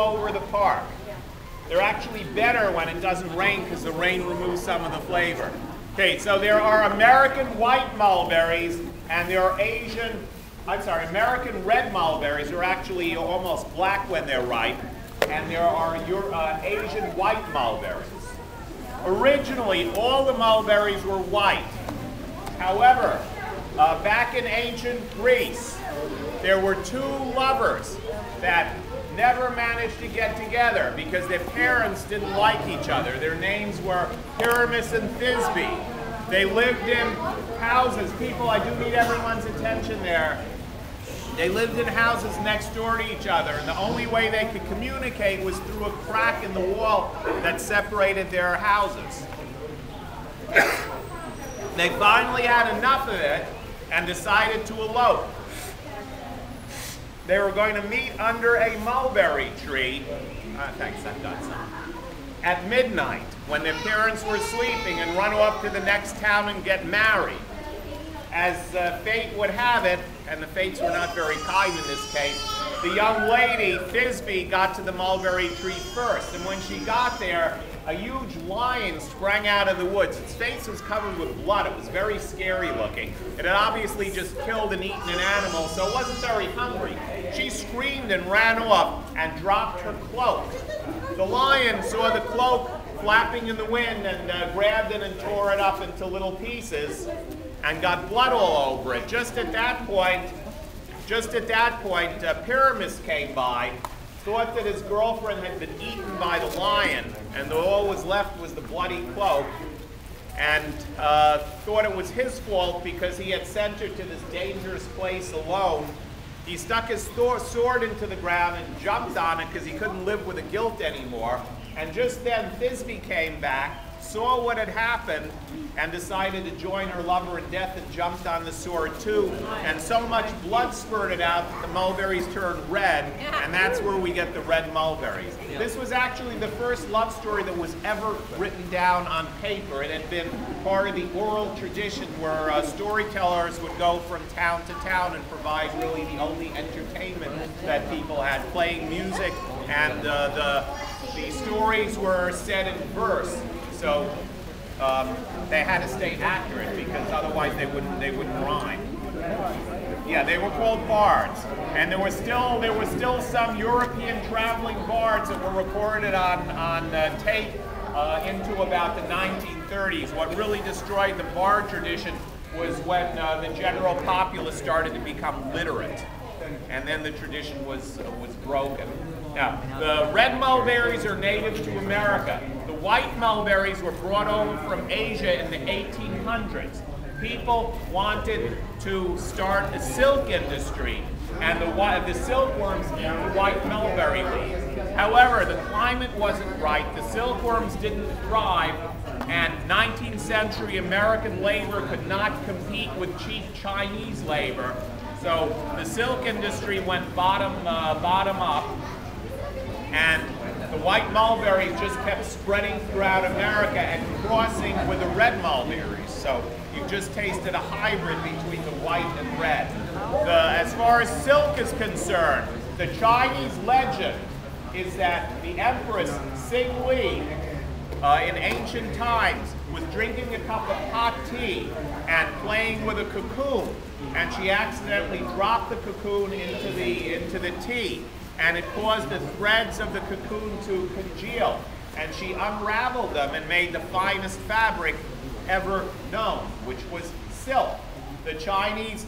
all over the park. They're actually better when it doesn't rain because the rain removes some of the flavor. Okay, so there are American white mulberries and there are American red mulberries are actually almost black when they're ripe, and there are Asian white mulberries. Originally, all the mulberries were white. However, back in ancient Greece, there were two lovers that never managed to get together because their parents didn't like each other. Their names were Pyramus and Thisbe. They lived in houses. People, I do need everyone's attention there. They lived in houses next door to each other, and the only way they could communicate was through a crack in the wall that separated their houses. They finally had enough of it and decided to elope. They were going to meet under a mulberry tree. Thanks, I've done some. At midnight, when their parents were sleeping, and run off to the next town and get married. As fate would have it, and the fates were not very kind in this case, the young lady, Thisbe, got to the mulberry tree first. And when she got there, a huge lion sprang out of the woods. Its face was covered with blood. It was very scary looking. It had obviously just killed and eaten an animal, so it wasn't very hungry. She screamed and ran off and dropped her cloak. The lion saw the cloak flapping in the wind and grabbed it and tore it up into little pieces and got blood all over it. Just at that point, Pyramus came by, thought that his girlfriend had been eaten by the lion, and all was left was the bloody cloak, and thought it was his fault because he had sent her to this dangerous place alone. He stuck his sword into the ground and jumped on it because he couldn't live with the guilt anymore. And just then Thisbe came back, saw what had happened, and decided to join her lover in death and jumped on the sword too. And so much blood spurted out that the mulberries turned red, and that's where we get the red mulberries. This was actually the first love story that was ever written down on paper. It had been part of the oral tradition where storytellers would go from town to town and provide really the only entertainment that people had, playing music, and the stories were said in verse. So they had to stay accurate because otherwise they wouldn't rhyme. Yeah, they were called bards, and there were still some European traveling bards that were recorded on tape into about the 1930s. What really destroyed the bard tradition was when the general populace started to become literate, and then the tradition was broken. Now, the red mulberries are native to America. The white mulberries were brought over from Asia in the 1800s. People wanted to start a silk industry, and the silkworms eat the white mulberry leaves. However, the climate wasn't right, the silkworms didn't thrive, and 19th century American labor could not compete with cheap Chinese labor. So the silk industry went bottom up, and the white mulberries just kept spreading throughout America and crossing with the red mulberries. So you just tasted a hybrid between the white and red. As far as silk is concerned, the Chinese legend is that the Empress Xing Li in ancient times was drinking a cup of hot tea and playing with a cocoon, and she accidentally dropped the cocoon into the tea, and it caused the threads of the cocoon to congeal, and she unraveled them and made the finest fabric ever known, which was silk. The Chinese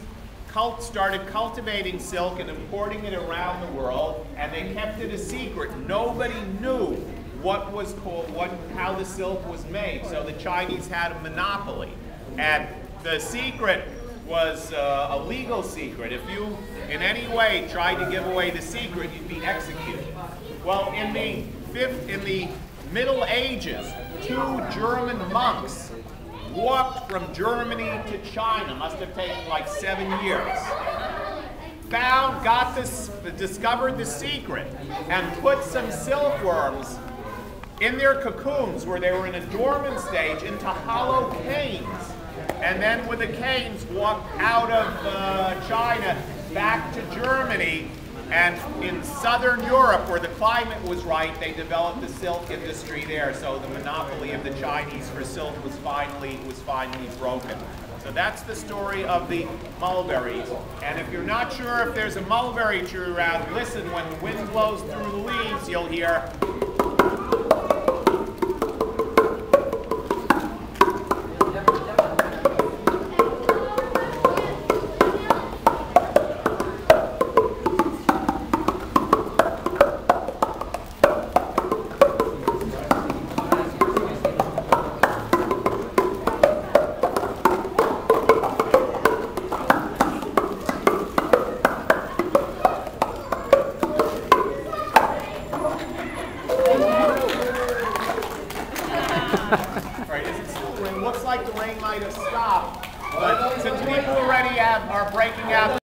started cultivating silk and importing it around the world, and they kept it a secret. Nobody knew how the silk was made, so the Chinese had a monopoly. And the secret was a legal secret. If you in any way tried to give away the secret, you'd be executed. Well, in the Middle Ages, 2 German monks walked from Germany to China, must have taken like 7 years. Discovered the secret, and put some silkworms in their cocoons where they were in a dormant stage into hollow canes. And then with the canes walked out of China back to Germany And in southern Europe, where the climate was right, they developed the silk industry there. So the monopoly of the Chinese for silk was finally broken. So that's the story of the mulberries. And if you're not sure if there's a mulberry tree around, listen, when the wind blows through the leaves, you'll hear